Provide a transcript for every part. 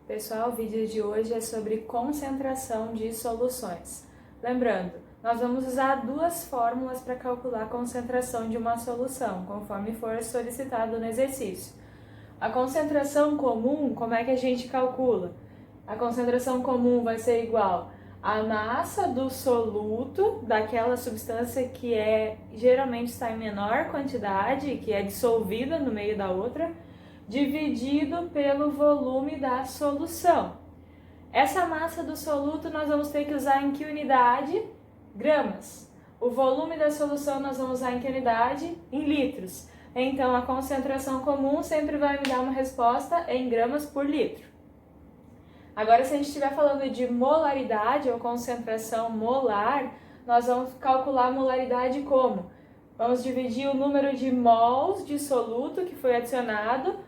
Pessoal, o vídeo de hoje é sobre concentração de soluções. Lembrando, nós vamos usar duas fórmulas para calcular a concentração de uma solução, conforme for solicitado no exercício. A concentração comum, como é que a gente calcula? A concentração comum vai ser igual à massa do soluto, daquela substância que geralmente está em menor quantidade, que é dissolvida no meio da outra, dividido pelo volume da solução. Essa massa do soluto nós vamos ter que usar em que unidade? Gramas. O volume da solução nós vamos usar em que unidade? Em litros. Então a concentração comum sempre vai me dar uma resposta em gramas por litro. Agora, se a gente estiver falando de molaridade ou concentração molar, nós vamos calcular a molaridade como? Vamos dividir o número de mols de soluto que foi adicionado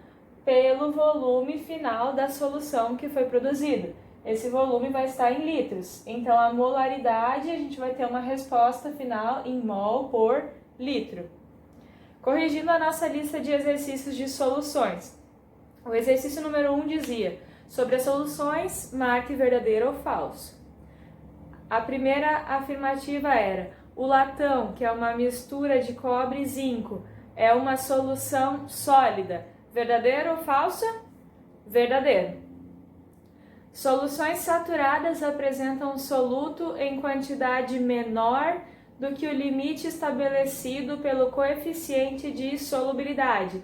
pelo volume final da solução que foi produzida. Esse volume vai estar em litros. Então, a molaridade, a gente vai ter uma resposta final em mol por litro. Corrigindo a nossa lista de exercícios de soluções. O exercício número 1 dizia: sobre as soluções, marque verdadeiro ou falso. A primeira afirmativa era: o latão, que é uma mistura de cobre e zinco, é uma solução sólida. Verdadeiro ou falso? Verdadeiro. Soluções saturadas apresentam soluto em quantidade menor do que o limite estabelecido pelo coeficiente de solubilidade.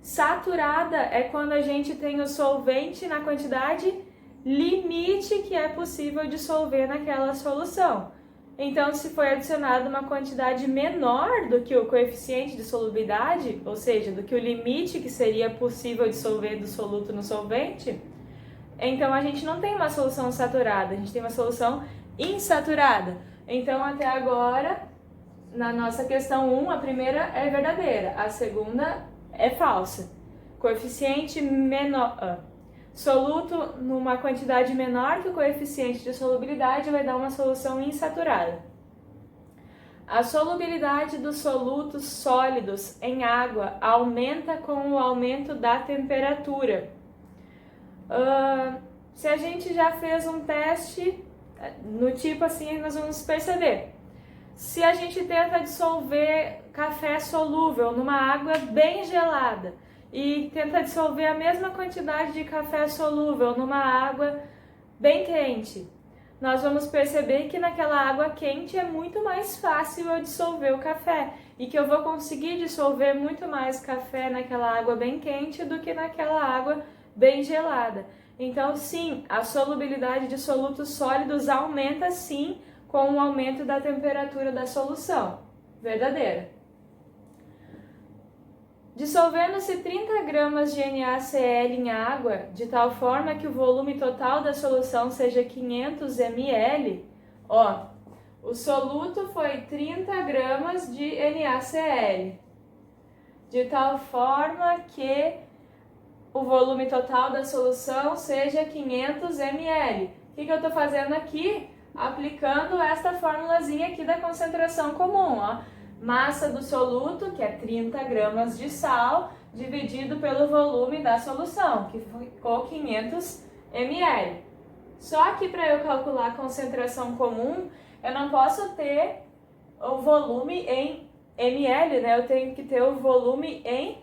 Saturada é quando a gente tem o solvente na quantidade limite que é possível dissolver naquela solução. Então, se foi adicionada uma quantidade menor do que o coeficiente de solubilidade, ou seja, do que o limite que seria possível dissolver do soluto no solvente, então a gente não tem uma solução saturada, a gente tem uma solução insaturada. Então, até agora, na nossa questão 1, a primeira é verdadeira, a segunda é falsa. Coeficiente menor. Soluto numa quantidade menor que o coeficiente de solubilidade vai dar uma solução insaturada. A solubilidade dos solutos sólidos em água aumenta com o aumento da temperatura. Se a gente já fez um teste no tipo assim, nós vamos perceber. Se a gente tenta dissolver café solúvel numa água bem gelada e tenta dissolver a mesma quantidade de café solúvel numa água bem quente, nós vamos perceber que naquela água quente é muito mais fácil eu dissolver o café e que eu vou conseguir dissolver muito mais café naquela água bem quente do que naquela água bem gelada. Então, sim, a solubilidade de solutos sólidos aumenta sim com o aumento da temperatura da solução. Verdadeira. Dissolvendo-se 30 gramas de NaCl em água, de tal forma que o volume total da solução seja 500 ml, o soluto foi 30 gramas de NaCl, de tal forma que o volume total da solução seja 500 ml. O que eu estou fazendo aqui? Aplicando esta formulazinha aqui da concentração comum, massa do soluto, que é 30 gramas de sal, dividido pelo volume da solução, que ficou 500 ml. Só que para eu calcular a concentração comum, eu não posso ter o volume em ml, né? Eu tenho que ter o volume em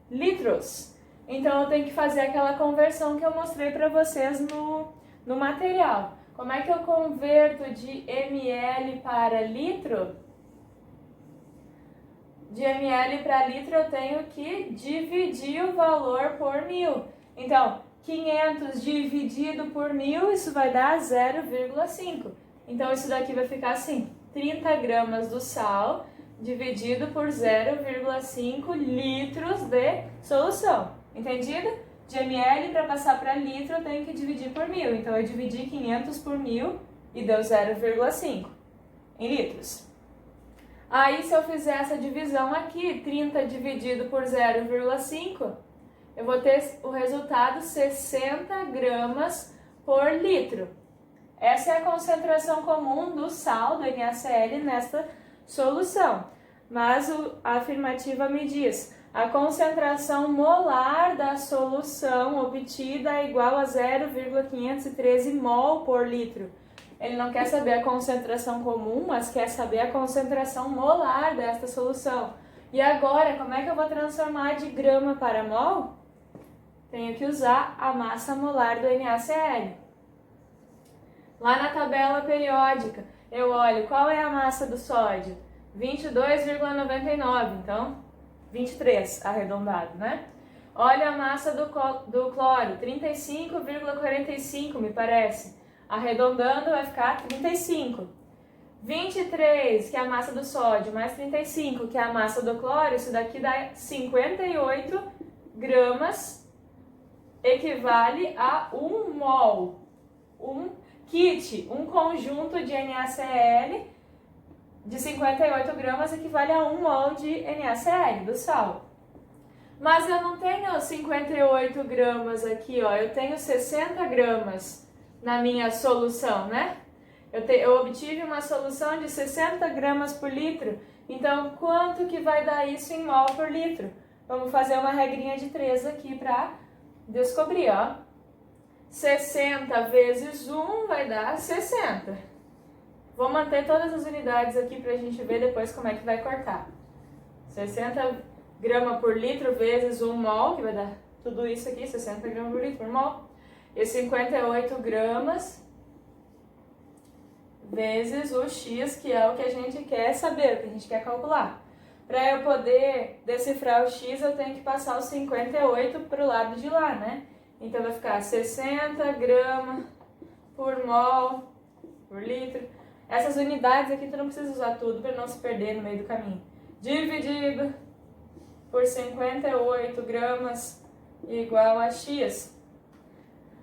litros. Então eu tenho que fazer aquela conversão que eu mostrei para vocês no material. Como é que eu converto de ml para litro? De ml para litro eu tenho que dividir o valor por 1000. Então, 500 dividido por 1000, isso vai dar 0,5. Então, isso daqui vai ficar assim, 30 gramas do sal dividido por 0,5 litros de solução. Entendido? De ml para passar para litro eu tenho que dividir por 1000. Então, eu dividi 500 por 1000 e deu 0,5 em litros. Aí, se eu fizer essa divisão aqui, 30 dividido por 0,5, eu vou ter o resultado 60 gramas por litro. Essa é a concentração comum do sal, do NaCl, nesta solução. Mas a afirmativa me diz: A concentração molar da solução obtida é igual a 0,513 mol por litro. Ele não quer saber a concentração comum, mas quer saber a concentração molar desta solução. E agora, como é que eu vou transformar de grama para mol? Tenho que usar a massa molar do NaCl. Lá na tabela periódica, eu olho qual é a massa do sódio? 22,99, então 23 arredondado, né? Olha a massa do cloro, 35,45 me parece. Arredondando vai ficar 35. 23, que é a massa do sódio, mais 35, que é a massa do cloro, isso daqui dá 58 gramas, equivale a 1 mol. Um kit, um conjunto de NaCl de 58 gramas equivale a 1 mol de NaCl, do sal. Mas eu não tenho 58 gramas aqui, ó, eu tenho 60 gramas na minha solução, né? Eu obtive uma solução de 60 gramas por litro, então quanto que vai dar isso em mol por litro? Vamos fazer uma regrinha de 3 aqui para descobrir, ó. 60 vezes 1 vai dar 60. Vou manter todas as unidades aqui para a gente ver depois como é que vai cortar. 60 gramas por litro vezes 1 mol, que vai dar tudo isso aqui, 60 gramas por litro por mol. E 58 gramas vezes o x, que é o que a gente quer saber, o que a gente quer calcular. Para eu poder decifrar o x, eu tenho que passar os 58 para o lado de lá, né? Então vai ficar 60 gramas por mol por litro. Essas unidades aqui tu não precisa usar tudo para não se perder no meio do caminho. Dividido por 58 gramas igual a x.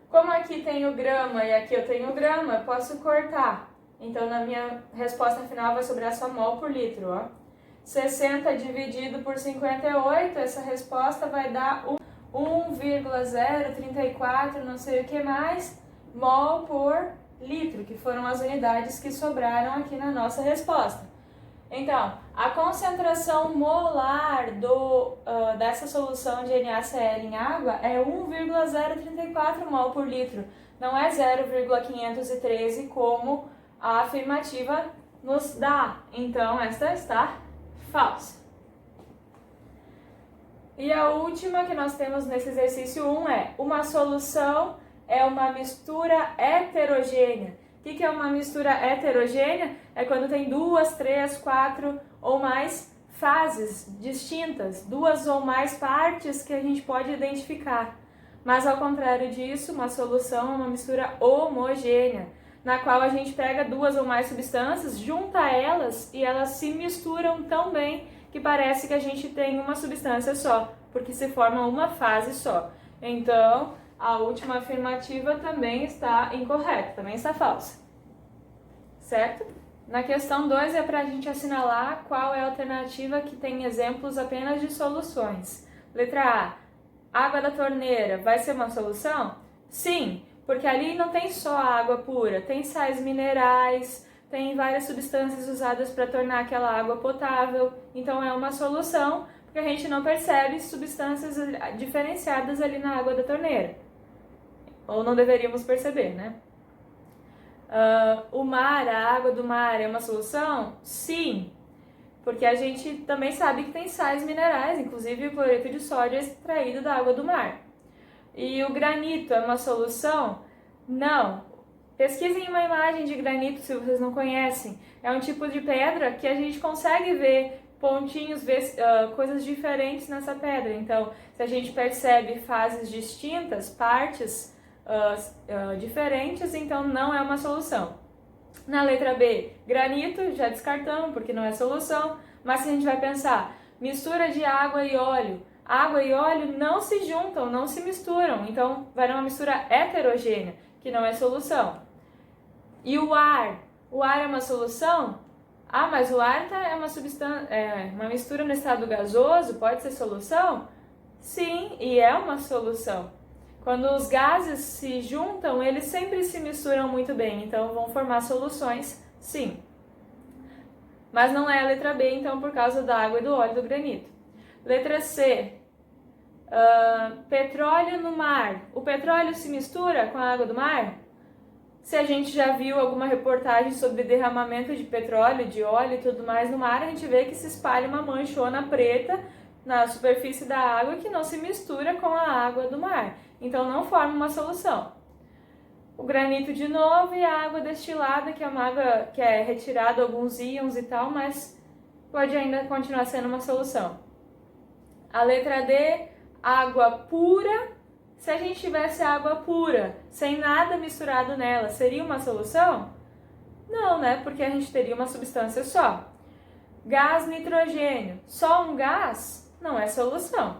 Como aqui tem o grama e aqui eu tenho grama, eu posso cortar. Então na minha resposta final vai sobrar só mol por litro, ó. 60 dividido por 58, essa resposta vai dar 1,034, não sei o que mais, mol por litro, que foram as unidades que sobraram aqui na nossa resposta. Então, a concentração molar dessa solução de NaCl em água é 1,034 mol por litro, não é 0,513 como a afirmativa nos dá. Então, esta está falsa. E a última que nós temos nesse exercício 1 é: uma solução é uma mistura heterogênea. O que é uma mistura heterogênea? É quando tem 2, 3, 4 ou mais fases distintas, 2 ou mais partes que a gente pode identificar. Mas ao contrário disso, uma solução é uma mistura homogênea, na qual a gente pega 2 ou mais substâncias, junta elas e elas se misturam tão bem que parece que a gente tem uma substância só, porque se forma uma fase só. Então, a última afirmativa também está incorreta, também está falsa. Certo? Na questão 2 é para a gente assinalar qual é a alternativa que tem exemplos apenas de soluções. Letra A. Água da torneira vai ser uma solução? Sim, porque ali não tem só água pura, tem sais minerais, tem várias substâncias usadas para tornar aquela água potável, então é uma solução, porque a gente não percebe substâncias diferenciadas ali na água da torneira. Ou não deveríamos perceber, né? O mar, a água do mar é uma solução? Sim, porque a gente também sabe que tem sais minerais, inclusive o cloreto de sódio é extraído da água do mar. E o granito é uma solução? Não. Pesquisem uma imagem de granito se vocês não conhecem. É um tipo de pedra que a gente consegue ver pontinhos, ver coisas diferentes nessa pedra. Então, se a gente percebe fases distintas, partes diferentes, então não é uma solução. Na letra B, granito, já descartamos porque não é solução, mas se a gente vai pensar, mistura de água e óleo não se juntam, não se misturam, então vai dar uma mistura heterogênea, que não é solução. E o ar é uma solução? Ah, mas o ar é uma substância, uma mistura no estado gasoso, pode ser solução? Sim, e é uma solução. Quando os gases se juntam, eles sempre se misturam muito bem, então vão formar soluções, sim. Mas não é a letra B, então, por causa da água e do óleo do granito. Letra C, petróleo no mar. O petróleo se mistura com a água do mar? Se a gente já viu alguma reportagem sobre derramamento de petróleo, de óleo e tudo mais no mar, a gente vê que se espalha uma manchona preta na superfície da água que não se mistura com a água do mar. Então não forma uma solução. O granito de novo e a água destilada, que é uma água que é retirada alguns íons e tal, mas pode ainda continuar sendo uma solução. A letra D, água pura. Se a gente tivesse água pura, sem nada misturado nela, seria uma solução? Não, né? Porque a gente teria uma substância só. Gás nitrogênio, só um gás não é solução.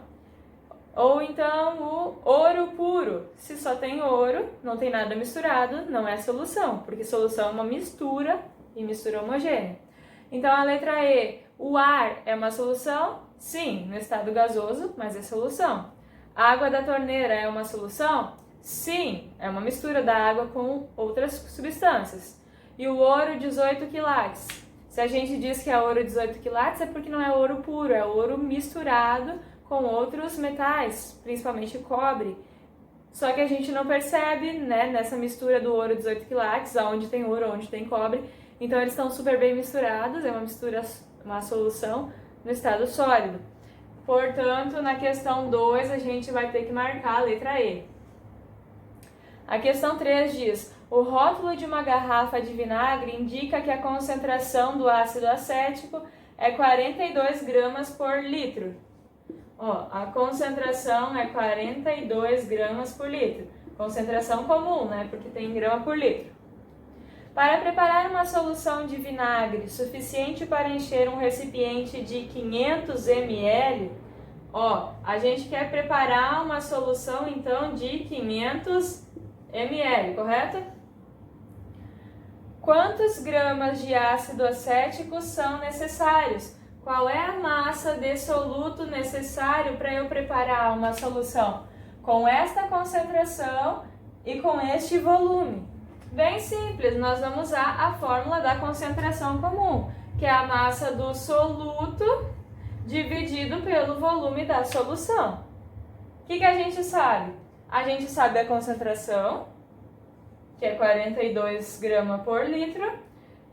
Ou então o ouro puro, se só tem ouro, não tem nada misturado, não é solução, porque solução é uma mistura e mistura homogênea. Então a letra E, o ar é uma solução? Sim, no estado gasoso, mas é solução. A água da torneira é uma solução? Sim, é uma mistura da água com outras substâncias. E o ouro 18 quilates? Se a gente diz que é ouro 18 quilates é porque não é ouro puro, é ouro misturado com outros metais, principalmente cobre. Só que a gente não percebe, né, nessa mistura do ouro 18 quilates, onde tem ouro, onde tem cobre. Então eles estão super bem misturados, é uma mistura, uma solução no estado sólido. Portanto, na questão 2, a gente vai ter que marcar a letra E. A questão 3 diz: o rótulo de uma garrafa de vinagre indica que a concentração do ácido acético é 42 gramas por litro. Ó, a concentração é 42 gramas por litro. Concentração comum, né? Porque tem grama por litro. Para preparar uma solução de vinagre suficiente para encher um recipiente de 500 ml, ó, a gente quer preparar uma solução então de 500 ml, correto? Quantos gramas de ácido acético são necessários? Qual é a massa de soluto necessário para eu preparar uma solução com esta concentração e com este volume? Bem simples, nós vamos usar a fórmula da concentração comum, que é a massa do soluto dividido pelo volume da solução. O que a gente sabe? A gente sabe a concentração, que é 42 gramas por litro.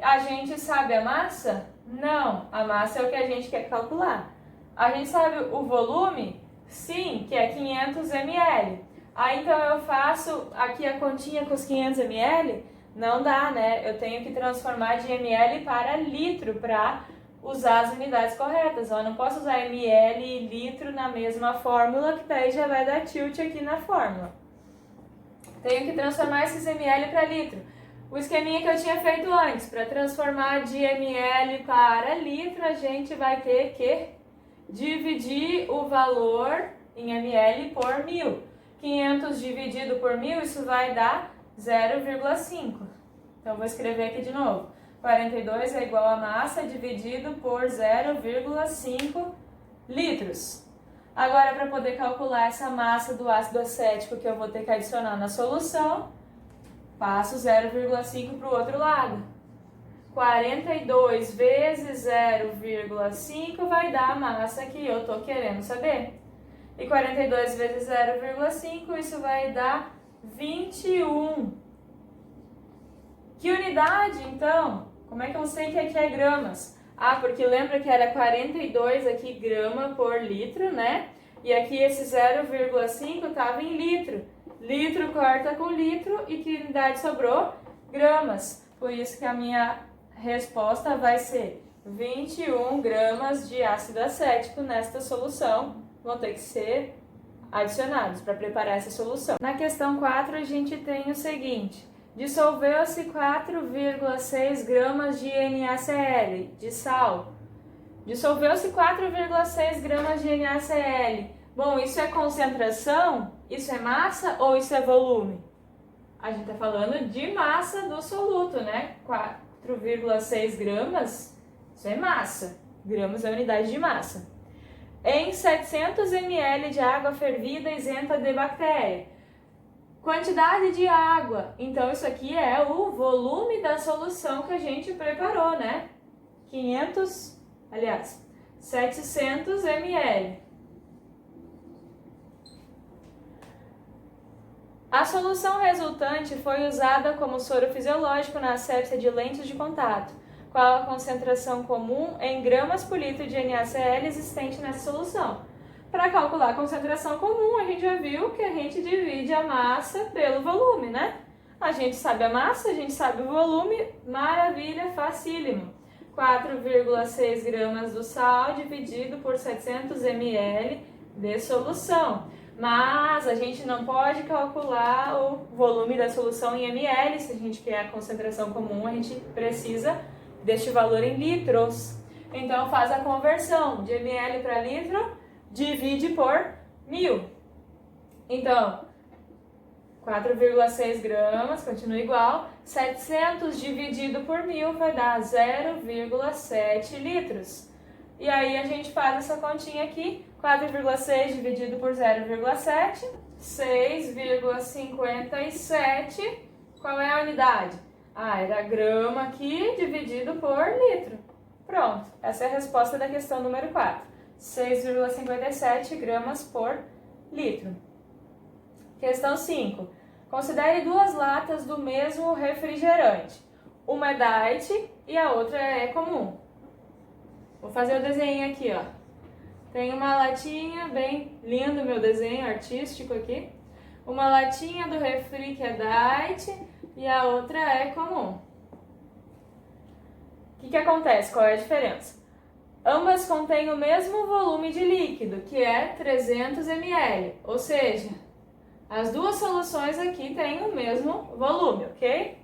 A gente sabe a massa? Não, a massa é o que a gente quer calcular. A gente sabe o volume? Sim, que é 500 ml. Aí então eu faço aqui a continha com os 500 ml? Não dá, né? Eu tenho que transformar de ml para litro para usar as unidades corretas. Eu não posso usar ml e litro na mesma fórmula, que daí já vai dar tilt aqui na fórmula. Tenho que transformar esses ml para litro. O esqueminha que eu tinha feito antes, para transformar de ml para litro, a gente vai ter que dividir o valor em ml por 1000. 500 dividido por 1000, isso vai dar 0,5. Então, vou escrever aqui de novo. 42 é igual a massa dividido por 0,5 litros. Agora, para poder calcular essa massa do ácido acético que eu vou ter que adicionar na solução, passo 0,5 para o outro lado. 42 vezes 0,5 vai dar a massa que eu estou querendo saber. E 42 vezes 0,5, isso vai dar 21. Que unidade, então? Como é que eu sei que aqui é gramas? Ah, porque lembra que era 42 aqui grama por litro, né? E aqui esse 0,5 estava em litro. Litro corta com litro e que unidade sobrou? Gramas. Por isso que a minha resposta vai ser 21 gramas de ácido acético nesta solução. Vão ter que ser adicionados para preparar essa solução. Na questão 4, a gente tem o seguinte: dissolveu-se 4,6 gramas de NaCl, de sal. Dissolveu-se 4,6 gramas de NaCl. Bom, isso é concentração? Isso é massa ou isso é volume? A gente está falando de massa do soluto, né? 4,6 gramas, isso é massa. Gramas é a unidade de massa. Em 700 ml de água fervida isenta de bactéria. Quantidade de água. Então, isso aqui é o volume da solução que a gente preparou, né? 700 ml. A solução resultante foi usada como soro fisiológico na asepsia de lentes de contato. Qual a concentração comum em gramas por litro de NaCl existente nessa solução? Para calcular a concentração comum, a gente já viu que a gente divide a massa pelo volume, né? A gente sabe a massa, a gente sabe o volume, maravilha, facílimo. 4,6 gramas do sal dividido por 700 ml de solução. Mas a gente não pode calcular o volume da solução em ml. Se a gente quer a concentração comum, a gente precisa deste valor em litros. Então faz a conversão de ml para litro, divide por 1000. Então, 4,6 gramas, continua igual, 700 dividido por 1000 vai dar 0,7 litros. E aí a gente faz essa continha aqui, 4,6 dividido por 0,7, 6,57. Qual é a unidade? Era grama aqui dividido por litro. Pronto, essa é a resposta da questão número 4. 6,57 gramas por litro. Questão 5. Considere duas latas do mesmo refrigerante. Uma é diet e a outra é comum. Vou fazer o desenho aqui, ó. Tem uma latinha, bem lindo meu desenho artístico aqui. Uma latinha do refri que é diet e a outra é comum. O que acontece? Qual é a diferença? Ambas contêm o mesmo volume de líquido, que é 300 ml, ou seja, as duas soluções aqui têm o mesmo volume, ok?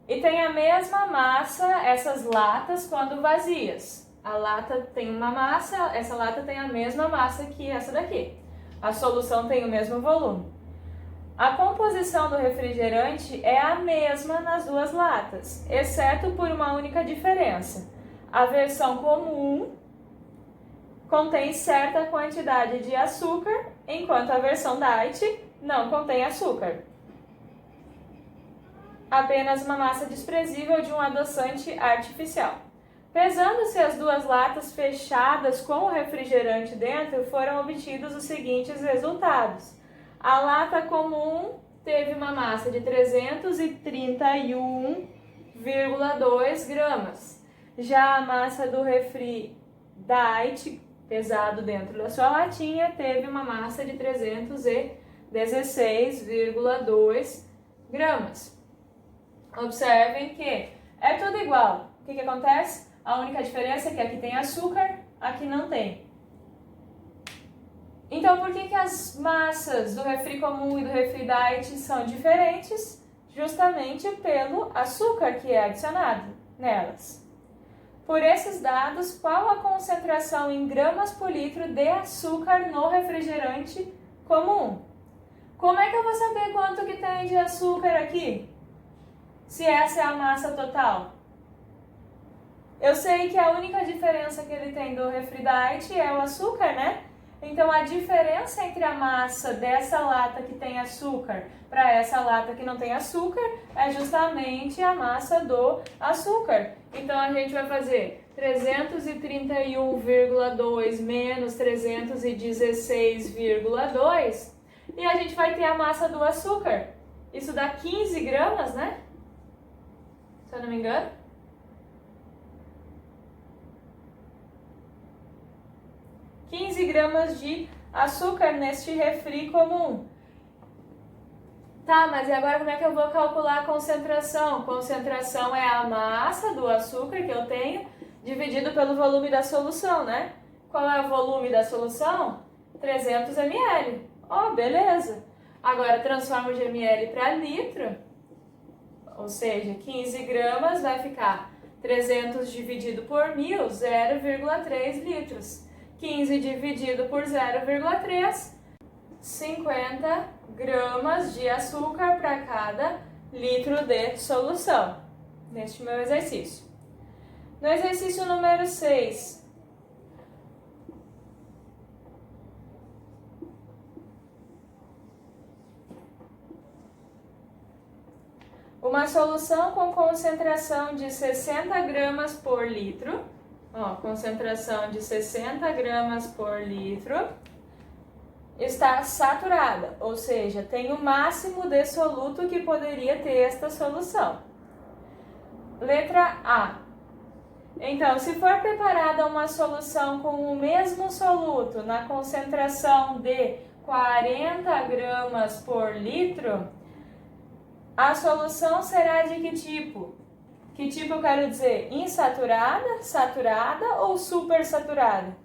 E tem a mesma massa, essas latas, quando vazias. A lata tem uma massa, essa lata tem a mesma massa que essa daqui. A solução tem o mesmo volume. A composição do refrigerante é a mesma nas duas latas, exceto por uma única diferença. A versão comum contém certa quantidade de açúcar, enquanto a versão diet não contém açúcar. Apenas uma massa desprezível de um adoçante artificial. Pesando-se as duas latas fechadas com o refrigerante dentro, foram obtidos os seguintes resultados. A lata comum teve uma massa de 331,2 gramas. Já a massa do refri diet, pesado dentro da sua latinha, teve uma massa de 316,2 gramas. Observem que é tudo igual. O que acontece? A única diferença é que aqui tem açúcar, aqui não tem. Então, por que as massas do refri comum e do refri diet são diferentes? Justamente pelo açúcar que é adicionado nelas. Por esses dados, qual a concentração em gramas por litro de açúcar no refrigerante comum? Como é que eu vou saber quanto que tem de açúcar aqui? Se essa é a massa total? Eu sei que a única diferença que ele tem do refri diet é o açúcar, né? Então, a diferença entre a massa dessa lata que tem açúcar para essa lata que não tem açúcar é justamente a massa do açúcar. Então, a gente vai fazer 331,2 menos 316,2 e a gente vai ter a massa do açúcar. Isso dá 15 gramas, né? Se eu não me engano. 15 gramas de açúcar neste refri comum. Tá, mas e agora como é que eu vou calcular a concentração? Concentração é a massa do açúcar que eu tenho dividido pelo volume da solução, né? Qual é o volume da solução? 300 ml. Beleza. Agora transformo de ml para litro, ou seja, 15 gramas vai ficar 300 dividido por 1000, 0,3 litros. 15 dividido por 0,3, 50 gramas de açúcar para cada litro de solução, neste meu exercício. No exercício número 6, uma solução com concentração de 60 gramas por litro Ó, concentração de 60 gramas por litro está saturada, ou seja, tem o máximo de soluto que poderia ter esta solução. Letra A. Então, se for preparada uma solução com o mesmo soluto na concentração de 40 gramas por litro, a solução será de que tipo? Que tipo eu quero dizer? Insaturada, saturada ou supersaturada?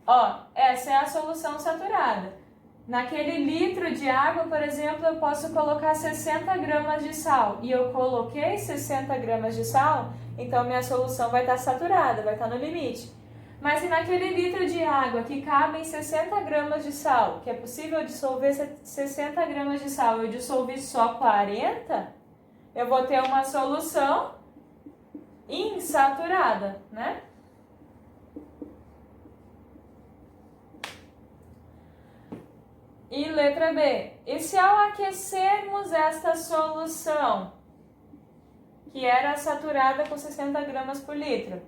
Ó, essa é a solução saturada. Naquele litro de água, por exemplo, eu posso colocar 60 gramas de sal. E eu coloquei 60 gramas de sal, então minha solução vai estar saturada, vai estar no limite. Mas se naquele litro de água que cabem 60 gramas de sal, que é possível dissolver 60 gramas de sal, eu dissolvi só 40, eu vou ter uma solução insaturada, né? E letra B. E se ao aquecermos esta solução, que era saturada com 60 gramas por litro,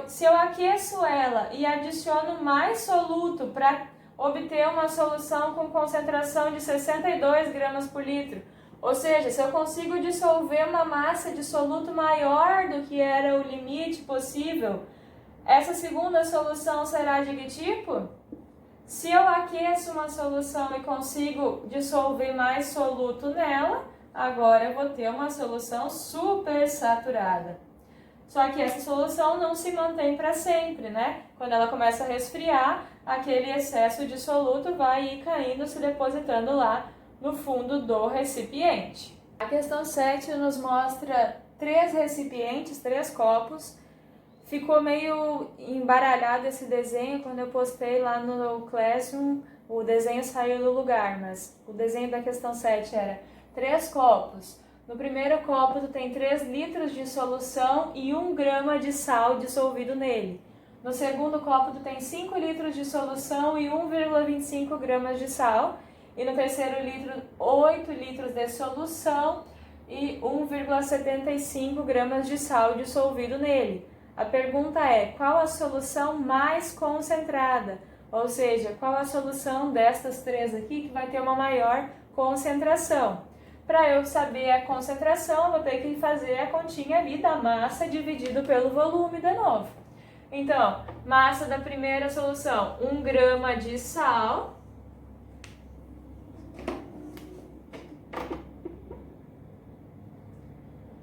se eu aqueço ela e adiciono mais soluto para obter uma solução com concentração de 62 gramas por litro, ou seja, se eu consigo dissolver uma massa de soluto maior do que era o limite possível, essa segunda solução será de que tipo? Se eu aqueço uma solução e consigo dissolver mais soluto nela, agora eu vou ter uma solução supersaturada. Só que essa solução não se mantém para sempre, né? Quando ela começa a resfriar, aquele excesso de soluto vai ir caindo, se depositando lá no fundo do recipiente. A questão 7 nos mostra 3 recipientes, 3 copos. Ficou meio embaralhado esse desenho quando eu postei lá no Classroom, o desenho saiu do lugar, mas o desenho da questão 7 era 3 copos. No primeiro copo tu tem 3 litros de solução e 1 grama de sal dissolvido nele. No segundo copo tu tem 5 litros de solução e 1,25 gramas de sal. E no terceiro litro, 8 litros de solução e 1,75 gramas de sal dissolvido nele. A pergunta é, qual a solução mais concentrada? Ou seja, qual a solução destas 3 aqui que vai ter uma maior concentração? Para eu saber a concentração, eu vou ter que fazer a continha ali da massa dividido pelo volume de novo. Então, massa da primeira solução, 1 grama de sal.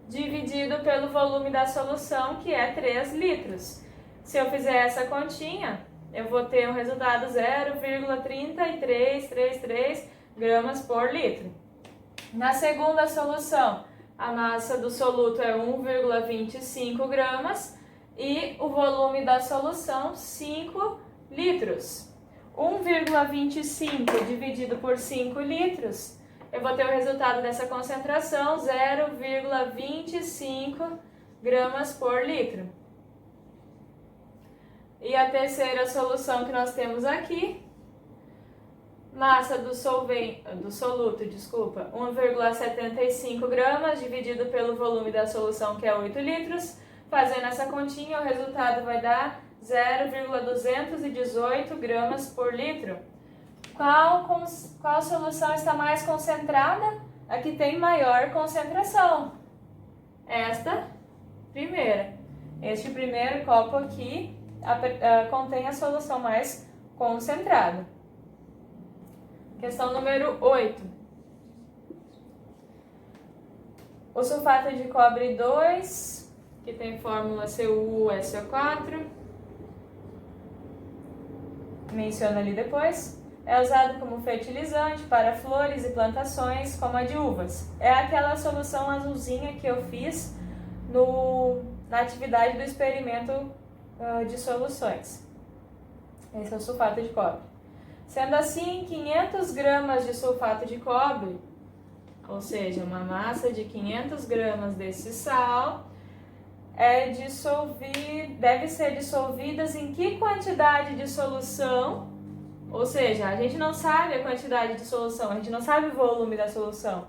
Dividido pelo volume da solução, que é 3 litros. Se eu fizer essa continha, eu vou ter um resultado 0,3333 gramas por litro. Na segunda solução, a massa do soluto é 1,25 gramas e o volume da solução 5 litros. 1,25 dividido por 5 litros, eu vou ter o resultado dessa concentração, 0,25 gramas por litro. E a terceira solução que nós temos aqui, massa do soluto, 1,75 gramas dividido pelo volume da solução, que é 8 litros. Fazendo essa continha, o resultado vai dar 0,218 gramas por litro. Qual solução está mais concentrada? A que tem maior concentração. Esta primeira. Este primeiro copo aqui contém a solução mais concentrada. Questão número 8. O sulfato de cobre 2, que tem fórmula CuSO4, menciona ali depois. É usado como fertilizante para flores e plantações, como a de uvas. É aquela solução azulzinha que eu fiz na atividade do experimento de soluções. Esse é o sulfato de cobre. Sendo assim, 500 gramas de sulfato de cobre, ou seja, uma massa de 500 gramas desse sal, deve ser dissolvidas em que quantidade de solução? Ou seja, a gente não sabe a quantidade de solução, a gente não sabe o volume da solução.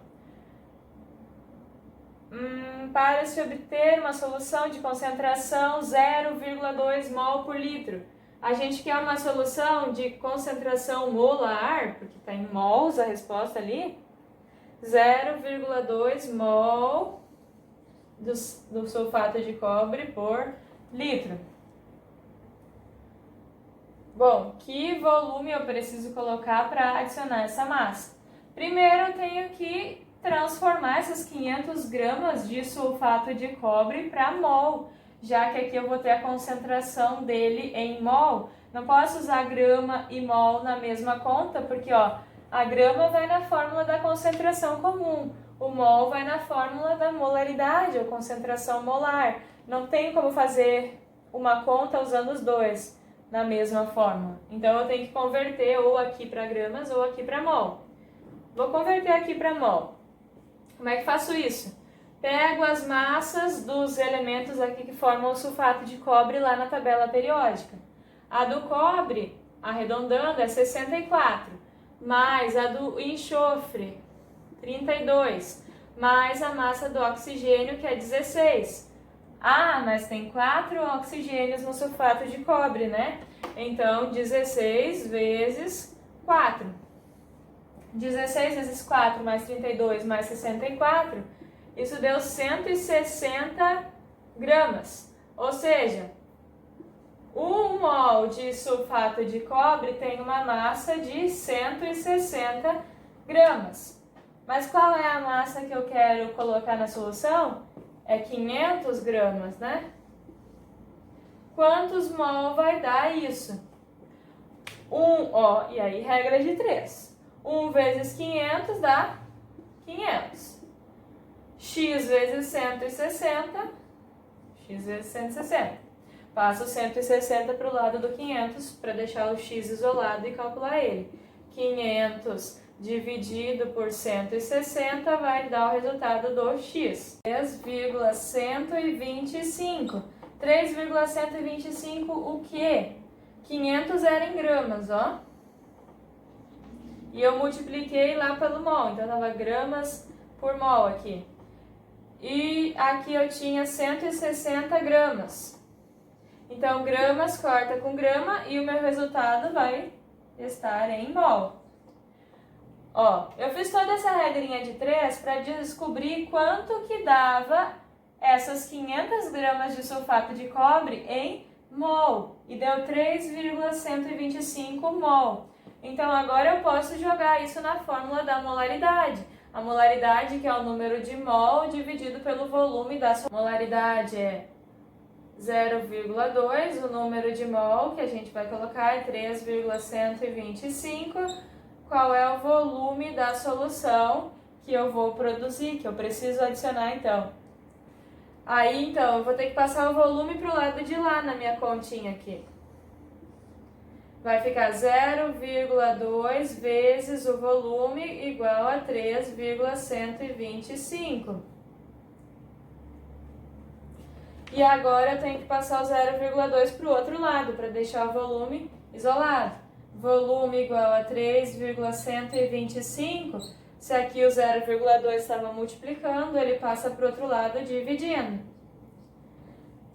para se obter uma solução de concentração 0,2 mol por litro. A gente quer uma solução de concentração molar, porque está em mols a resposta ali, 0,2 mol do sulfato de cobre por litro. Bom, que volume eu preciso colocar para adicionar essa massa? Primeiro eu tenho que transformar essas 500 gramas de sulfato de cobre para mol, já que aqui eu vou ter a concentração dele em mol. Não posso usar grama e mol na mesma conta, porque ó, a grama vai na fórmula da concentração comum, o mol vai na fórmula da molaridade, ou concentração molar. Não tem como fazer uma conta usando os dois na mesma fórmula. Então eu tenho que converter ou aqui para gramas ou aqui para mol. Vou converter aqui para mol. Como é que faço isso? Pego as massas dos elementos aqui que formam o sulfato de cobre lá na tabela periódica. A do cobre, arredondando, é 64, mais a do enxofre, 32, mais a massa do oxigênio, que é 16. Ah, mas tem 4 oxigênios no sulfato de cobre, né? Então, 16 vezes 4. 16 vezes 4 mais 32 mais 64, isso deu 160 gramas. Ou seja, 1 mol de sulfato de cobre tem uma massa de 160 gramas. Mas qual é a massa que eu quero colocar na solução? É 500 gramas, né? Quantos mol vai dar isso? E aí regra de 3. 1 vezes 500 dá 500. X vezes 160, x vezes 160. Passo 160 para o lado do 500 para deixar o x isolado e calcular ele. 500 dividido por 160 vai dar o resultado do x. 3,125. 3,125 o quê? 500 era em gramas, ó. E eu multipliquei lá pelo mol, então estava gramas por mol aqui. E aqui eu tinha 160 gramas. Então, gramas corta com grama e o meu resultado vai estar em mol. Ó, eu fiz toda essa regrinha de 3 para descobrir quanto que dava essas 500 gramas de sulfato de cobre em mol. E deu 3,125 mol. Então, agora eu posso jogar isso na fórmula da molaridade. A molaridade, que é o número de mol dividido pelo volume da sua molaridade, é 0,2. O número de mol que a gente vai colocar é 3,125. Qual é o volume da solução que eu vou produzir, que eu preciso adicionar então? Aí, então, eu vou ter que passar o volume para o lado de lá na minha continha aqui. Vai ficar 0,2 vezes o volume igual a 3,125. E agora eu tenho que passar o 0,2 para o outro lado, para deixar o volume isolado. Volume igual a 3,125. Se aqui o 0,2 estava multiplicando, ele passa para o outro lado dividindo.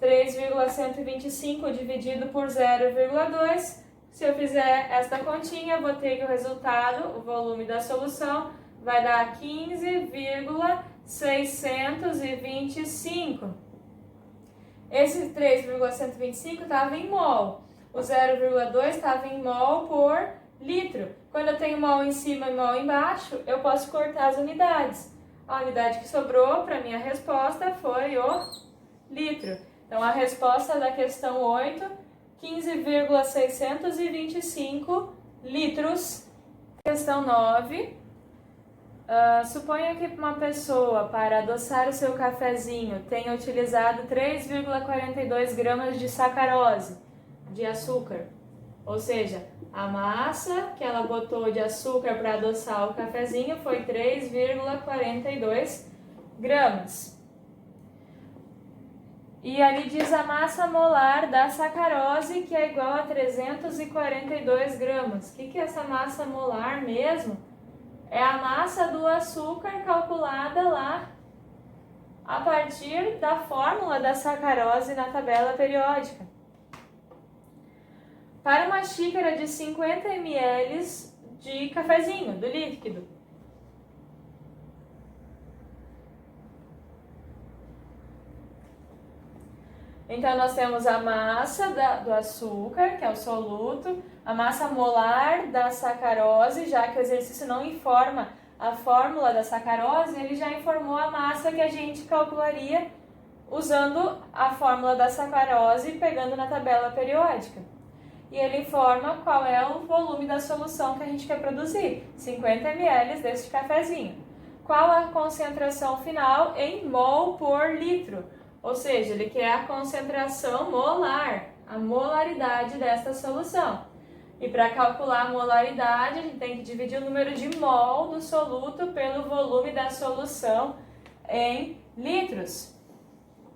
3,125 dividido por 0,2. Se eu fizer esta continha, eu vou ter que o resultado, o volume da solução, vai dar 15,625. Esse 3,125 estava em mol. O 0,2 estava em mol por litro. Quando eu tenho mol em cima e mol embaixo, eu posso cortar as unidades. A unidade que sobrou para minha resposta foi o litro. Então, a resposta da questão 8, 15,625 litros. Questão 9. Suponha que uma pessoa, para adoçar o seu cafezinho, tenha utilizado 3,42 gramas de sacarose, de açúcar. Ou seja, a massa que ela botou de açúcar para adoçar o cafezinho foi 3,42 gramas. E ali diz a massa molar da sacarose, que é igual a 342 gramas. O que é essa massa molar mesmo? É a massa do açúcar calculada lá a partir da fórmula da sacarose na tabela periódica. Para uma xícara de 50 ml de cafezinho, do líquido, então, nós temos a massa do açúcar, que é o soluto, a massa molar da sacarose, já que o exercício não informa a fórmula da sacarose, ele já informou a massa que a gente calcularia usando a fórmula da sacarose e pegando na tabela periódica. E ele informa qual é o volume da solução que a gente quer produzir, 50 ml deste cafezinho. Qual a concentração final em mol por litro? Ou seja, ele quer a concentração molar, a molaridade desta solução. E para calcular a molaridade, a gente tem que dividir o número de mol do soluto pelo volume da solução em litros.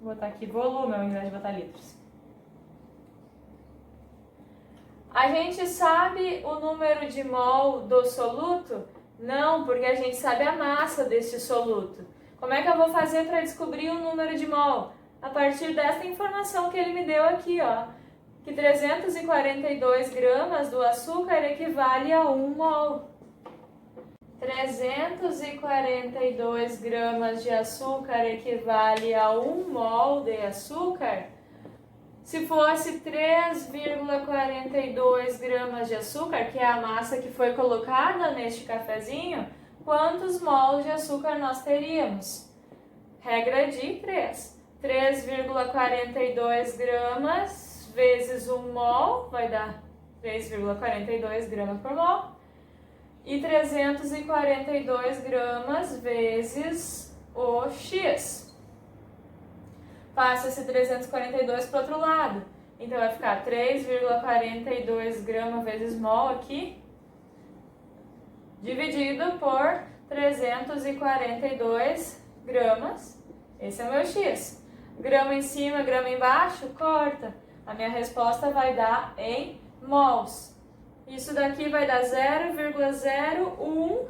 Vou botar aqui volume ao invés de botar litros. A gente sabe o número de mol do soluto? Não, porque a gente sabe a massa deste soluto. Como é que eu vou fazer para descobrir o número de mol? A partir dessa informação que ele me deu aqui, ó, que 342 gramas do açúcar equivale a 1 mol. 342 gramas de açúcar equivale a 1 mol de açúcar. Se fosse 3,42 gramas de açúcar, que é a massa que foi colocada neste cafezinho, quantos mols de açúcar nós teríamos? Regra de 3. 3,42 gramas vezes 1 mol vai dar 3,42 gramas por mol. E 342 gramas vezes o X. Passa esse 342 para o outro lado. Então vai ficar 3,42 gramas vezes mol aqui, dividido por 342 gramas. Esse é o meu X. Grama em cima, grama embaixo, corta. A minha resposta vai dar em mols. Isso daqui vai dar 0,01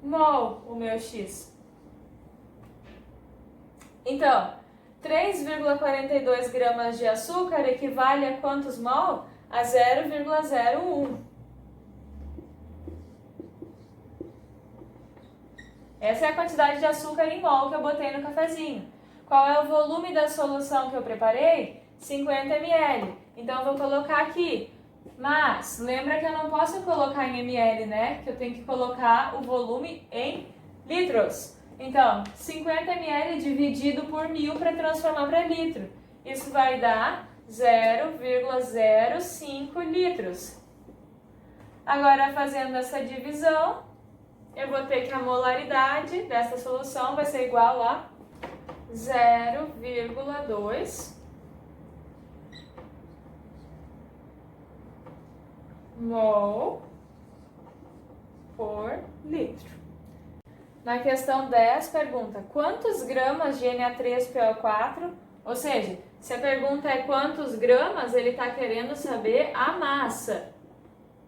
mol, o meu X. Então, 3,42 gramas de açúcar equivale a quantos mol? A 0,01. Essa é a quantidade de açúcar em mol que eu botei no cafezinho. Qual é o volume da solução que eu preparei? 50 ml. Então, eu vou colocar aqui. Mas, lembra que eu não posso colocar em ml, né? Que eu tenho que colocar o volume em litros. Então, 50 ml dividido por 1000 para transformar para litro. Isso vai dar 0,05 litros. Agora, fazendo essa divisão, eu vou ter que a molaridade dessa solução vai ser igual a 0,2 mol por litro. Na questão 10, pergunta quantos gramas de Na3PO4, ou seja, se a pergunta é quantos gramas, ele está querendo saber a massa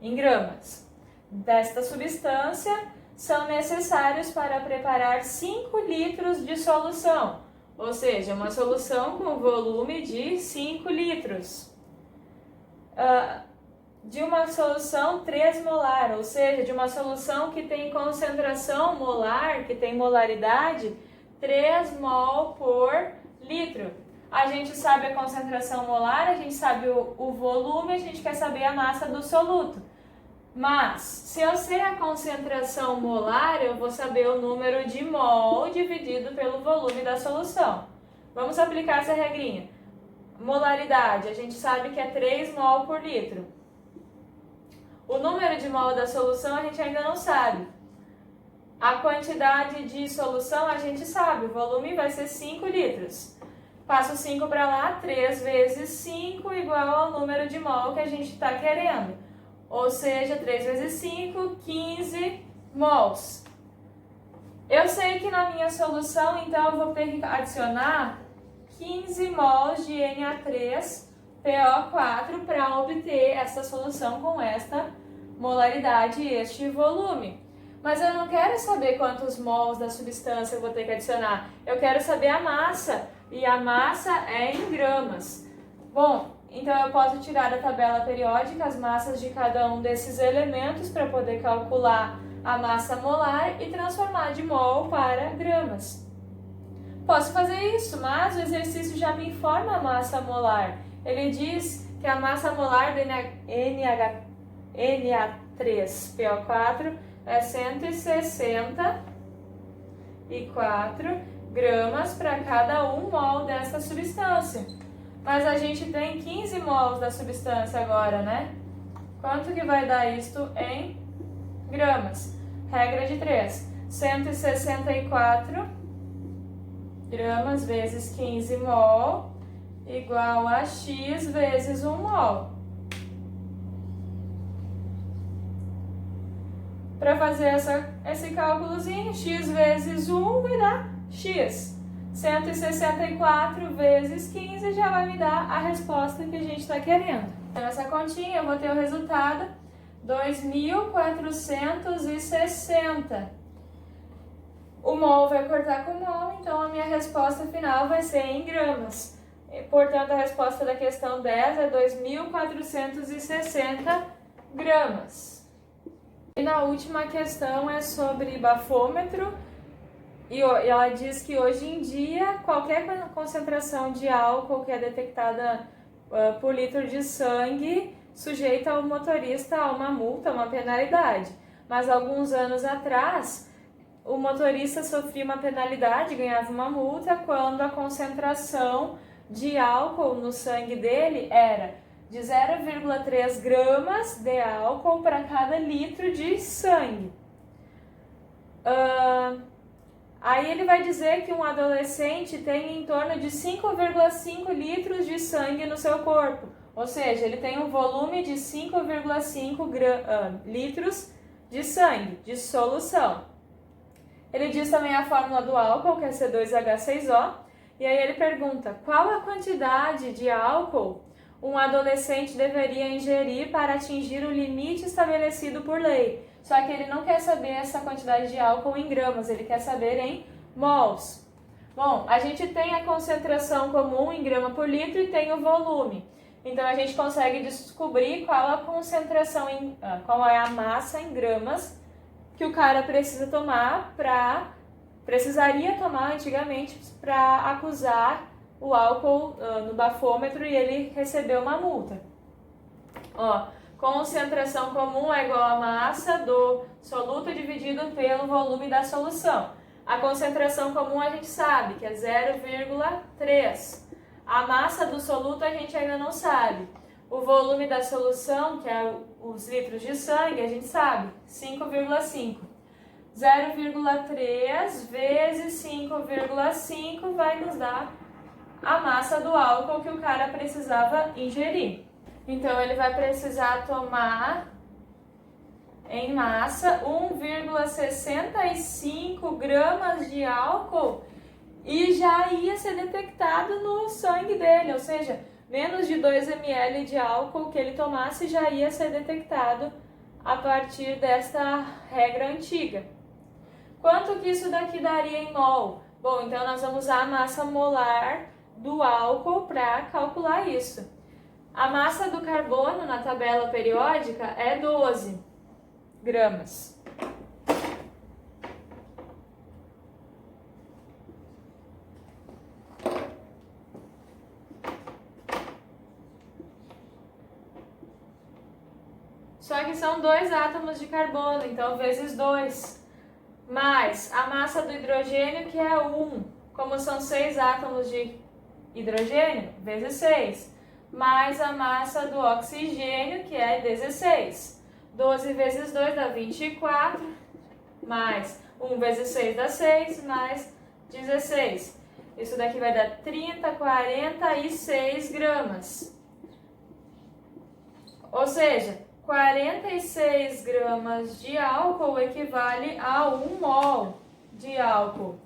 em gramas desta substância são necessários para preparar 5 litros de solução, ou seja, uma solução com volume de 5 litros. De uma solução 3 molar, ou seja, de uma solução que tem concentração molar, que tem molaridade, 3 mol por litro. A gente sabe a concentração molar, a gente sabe o volume, a gente quer saber a massa do soluto. Mas, se eu sei a concentração molar, eu vou saber o número de mol dividido pelo volume da solução. Vamos aplicar essa regrinha. Molaridade, a gente sabe que é 3 mol por litro. O número de mol da solução a gente ainda não sabe. A quantidade de solução a gente sabe, o volume vai ser 5 litros. Passo 5 para lá, 3 vezes 5 igual ao número de mol que a gente está querendo. Ou seja, 3 vezes 5, 15 mols. Eu sei que na minha solução, então, eu vou ter que adicionar 15 mols de Na3PO4 para obter essa solução com esta molaridade e este volume. Mas eu não quero saber quantos mols da substância eu vou ter que adicionar. Eu quero saber a massa, e a massa é em gramas. Bom, então eu posso tirar da tabela periódica as massas de cada um desses elementos para poder calcular a massa molar e transformar de mol para gramas. Posso fazer isso, mas o exercício já me informa a massa molar. Ele diz que a massa molar do Na3PO4 é 164 gramas para cada 1 mol dessa substância. Mas a gente tem 15 mols da substância agora, né? Quanto que vai dar isto em gramas? Regra de 3. 164 gramas vezes 15 mol igual a X vezes 1 mol. Para fazer esse cálculozinho, X vezes 1 vai dar X. 164 vezes 15 já vai me dar a resposta que a gente está querendo. Nessa continha eu vou ter o resultado 2.460. O mol vai cortar com mol, então a minha resposta final vai ser em gramas. Portanto, a resposta da questão 10 é 2.460 gramas. E na última questão é sobre bafômetro, e ela diz que hoje em dia qualquer concentração de álcool que é detectada por litro de sangue sujeita o motorista a uma multa, uma penalidade. Mas alguns anos atrás, o motorista sofria uma penalidade, ganhava uma multa, quando a concentração de álcool no sangue dele era de 0,3 gramas de álcool para cada litro de sangue. Aí ele vai dizer que um adolescente tem em torno de 5,5 litros de sangue no seu corpo. Ou seja, ele tem um volume de 5,5 litros de sangue, de solução. Ele diz também a fórmula do álcool, que é C2H6O, e aí ele pergunta qual a quantidade de álcool um adolescente deveria ingerir para atingir o limite estabelecido por lei. Só que ele não quer saber essa quantidade de álcool em gramas, ele quer saber em mols. Bom, a gente tem a concentração comum em grama por litro e tem o volume. Então a gente consegue descobrir qual a concentração, qual é a massa em gramas que o cara precisaria tomar antigamente para acusar o álcool no bafômetro e ele recebeu uma multa. Concentração comum é igual a massa do soluto dividido pelo volume da solução. A concentração comum a gente sabe que é 0,3. A massa do soluto a gente ainda não sabe. O volume da solução, que é os litros de sangue, a gente sabe, 5,5. 0,3 vezes 5,5 vai nos dar a massa do álcool que o cara precisava ingerir. Então, ele vai precisar tomar em massa 1,65 gramas de álcool e já ia ser detectado no sangue dele, ou seja, menos de 2 ml de álcool que ele tomasse já ia ser detectado a partir desta regra antiga. Quanto que isso daqui daria em mol? Bom, então nós vamos usar a massa molar do álcool para calcular isso. A massa do carbono na tabela periódica é 12 gramas. Só que são 2 átomos de carbono, então vezes 2. Mais a massa do hidrogênio, que é 1. Como são 6 átomos de hidrogênio, vezes 6. Mais a massa do oxigênio, que é 16. 12 vezes 2 dá 24. Mais 1 vezes 6 dá 6, mais 16. Isso daqui vai dar 30, 46 gramas. Ou seja, 46 gramas de álcool equivale a 1 mol de álcool.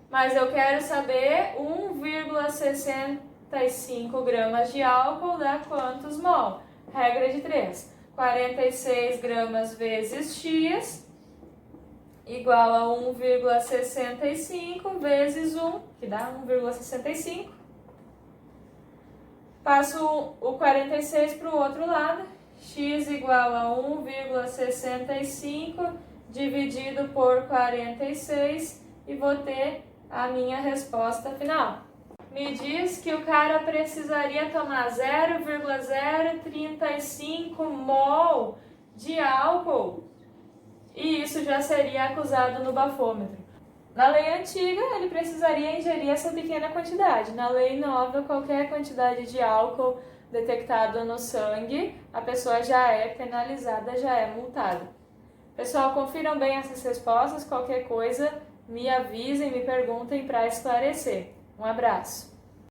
Mas eu quero saber 1,65 gramas de álcool dá quantos mol? Regra de 3. 46 gramas vezes X igual a 1,65 vezes 1, que dá 1,65. Passo o 46 para o outro lado, x igual a 1,65 dividido por 46 e vou ter a minha resposta final. Me diz que o cara precisaria tomar 0,035 mol de álcool e isso já seria acusado no bafômetro. Na lei antiga, ele precisaria ingerir essa pequena quantidade. Na lei nova, qualquer quantidade de álcool detectado no sangue, a pessoa já é penalizada, já é multada. Pessoal, confiram bem essas respostas. Qualquer coisa, me avisem, me perguntem para esclarecer. Um abraço!